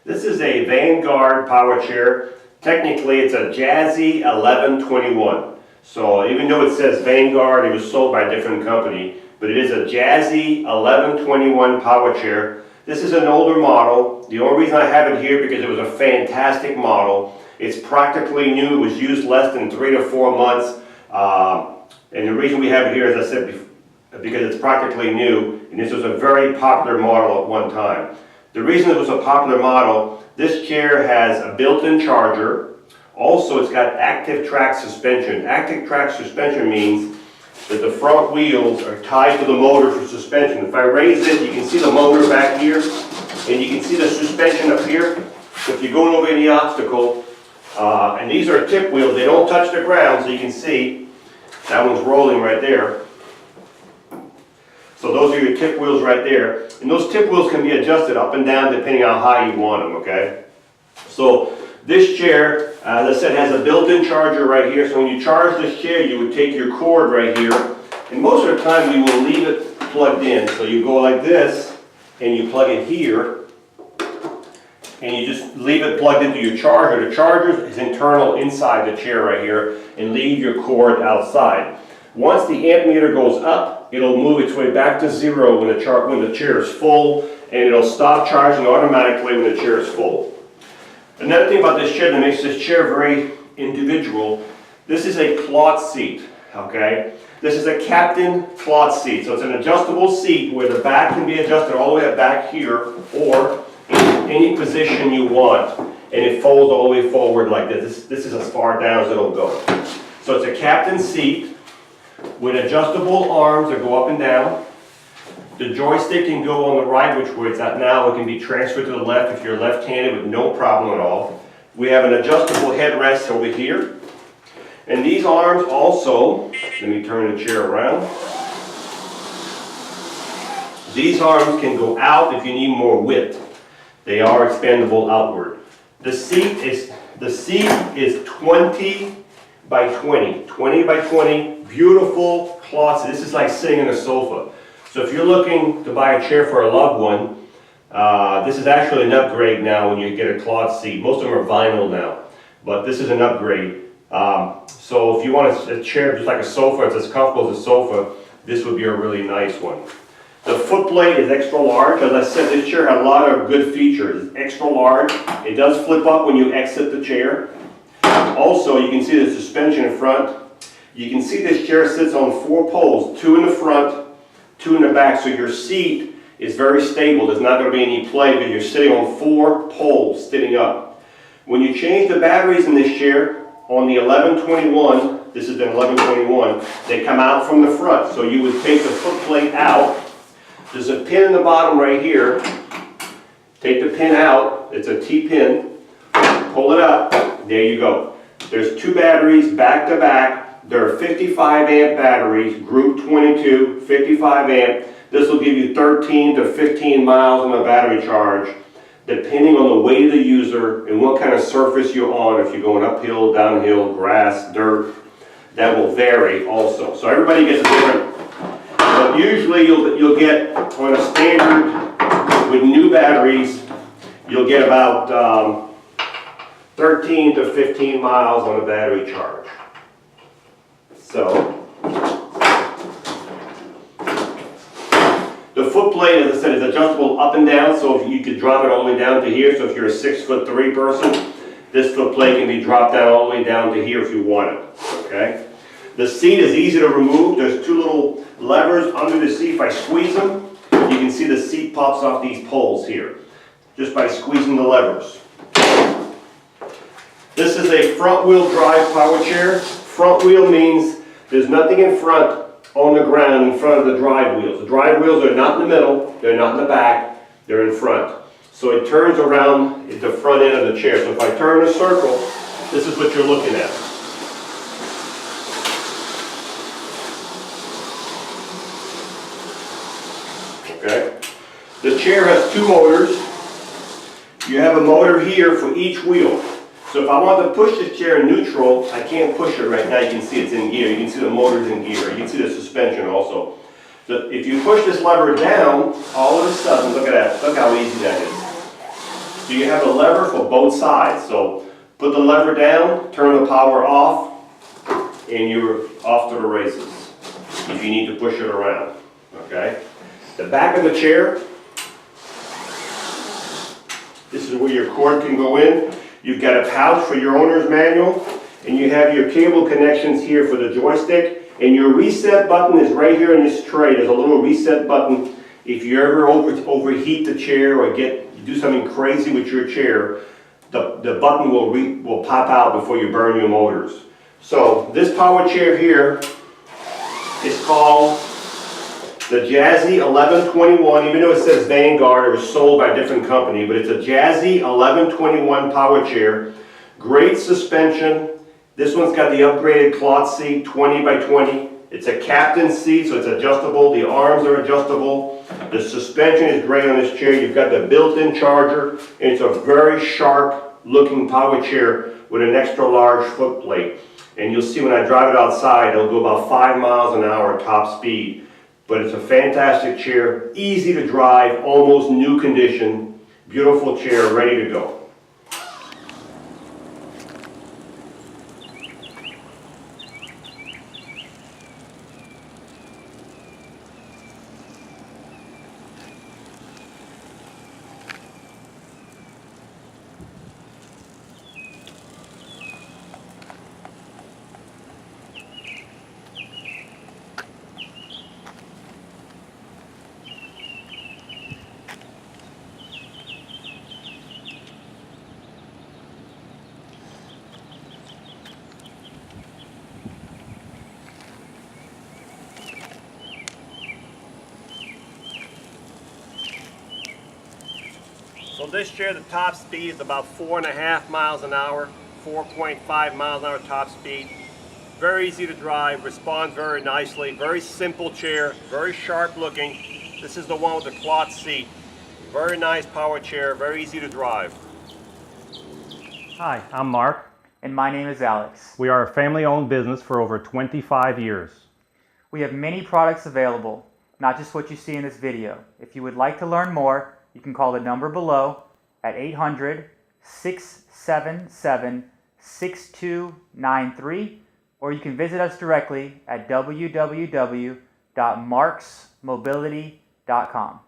This is a Vanguard power chair. Technically it's a Jazzy 1121. So even though it says Vanguard, it was sold by a different company, but it is a Jazzy 1121 power chair. This is an older model. The only reason I have it here because it was a fantastic model. It's practically new. It was used less than 3 to 4 months. And the reason we have it here, as I said, because it's practically new, and this was a very popular model at one time. The reason it was a popular model, this chair has a built-in charger. Also, it's got active track suspension. Active track suspension means that the front wheels are tied to the motor for suspension. If I raise it, you can see the motor back here, and you can see the suspension up here. So if you're going over any obstacle, and these are tip wheels, they don't touch the ground, so you can see that one's rolling right there. So those are your tip wheels right there. And those tip wheels can be adjusted up and down depending on how high you want them, okay? So this chair, as I said, has a built-in charger right here. So when you charge this chair, you would take your cord right here. And most of the time we will leave it plugged in. So you go like this, and you plug it here. And you just leave it plugged into your charger. The charger is internal inside the chair right here, and leave your cord outside. Once the amp meter goes up, it'll move its way back to zero when the chair is full, and it'll stop charging automatically when the chair is full. Another thing about this chair that makes this chair very individual, this is a cloth seat, okay? This is a captain cloth seat, so it's an adjustable seat where the back can be adjusted all the way back here, or in any position you want, and it folds all the way forward like this. This is as far down as it'll go. So it's a captain seat with adjustable arms that go up and down. The joystick can go on the right, which where it's at now. It can be transferred to the left if you're left-handed with no problem at all. We have an adjustable headrest over here. And these arms also, let me turn the chair around. These arms can go out if you need more width. They are expandable outward. The seat is 20 by 20. 20 by 20, beautiful cloth. This is like sitting in a sofa. So if you're looking to buy a chair for a loved one, this is actually an upgrade now when you get a cloth seat. Most of them are vinyl now, but this is an upgrade. So if you want a chair just like a sofa, it's as comfortable as a sofa, this would be a really nice one. The footplate is extra large. As I said, this chair has a lot of good features. It's extra large. It does flip up when you exit the chair. Also, you can see the suspension in front. You can see this chair sits on 4 poles, 2 in the front, 2 in the back, so your seat is very stable. There's not going to be any play because you're sitting on 4 poles sitting up. When you change the batteries in this chair, on the 1121, this is an 1121, they come out from the front. So you would take the footplate out. There's a pin in the bottom right here. Take the pin out. It's a T-pin. Pull it up. There you go. There's 2 batteries back to back. They're 55 amp batteries, group 22, 55 amp. This will give you 13 to 15 miles on a battery charge, depending on the weight of the user and what kind of surface you're on. If you're going uphill, downhill, grass, dirt, that will vary also. So everybody gets a different. But usually you'll get on a standard with new batteries, you'll get about 13 to 15 miles on a battery charge. So, the footplate, as I said, is adjustable up and down, so if you could drop it all the way down to here. So if you're a 6'3" person, this footplate can be dropped down all the way down to here if you want it, okay? The seat is easy to remove. There's 2 little levers under the seat. If I squeeze them, you can see the seat pops off these poles here, just by squeezing the levers. This is a front-wheel drive power chair. Front wheel means there's nothing in front on the ground in front of the drive wheels. The drive wheels are not in the middle, they're not in the back, they're in front. So it turns around at the front end of the chair. So if I turn a circle, this is what you're looking at. Okay? The chair has 2 motors. You have a motor here for each wheel. So if I want to push this chair in neutral, I can't push it right now. You can see it's in gear. You can see the motor's in gear. You can see the suspension also. So if you push this lever down, all of a sudden, look at that. Look how easy that is. So you have a lever for both sides. So put the lever down, turn the power off, and you're off to the races if you need to push it around, okay? The back of the chair, this is where your cord can go in. You've got a pouch for your owner's manual, and you have your cable connections here for the joystick, and your reset button is right here in this tray. There's a little reset button. If you ever overheat the chair or do something crazy with your chair, the button will pop out before you burn your motors. So this power chair here is called the Jazzy 1121, even though it says Vanguard, it was sold by a different company, but it's a Jazzy 1121 power chair. Great suspension. This one's got the upgraded cloth seat, 20 by 20. It's a captain seat, so it's adjustable. The arms are adjustable. The suspension is great on this chair. You've got the built-in charger, and it's a very sharp looking power chair with an extra large foot plate. And you'll see when I drive it outside, it'll go about 5 miles an hour top speed. But it's a fantastic chair, easy to drive, almost new condition, beautiful chair, ready to go. So this chair, the top speed is about 4.5 miles an hour, 4.5 miles an hour top speed. Very easy to drive, responds very nicely, very simple chair, very sharp looking. This is the one with the cloth seat. Very nice power chair, very easy to drive. Hi, I'm Mark. And my name is Alex. We are a family-owned business for over 25 years. We have many products available, not just what you see in this video. If you would like to learn more, you can call the number below at 800-677-6293, or you can visit us directly at www.marksmobility.com.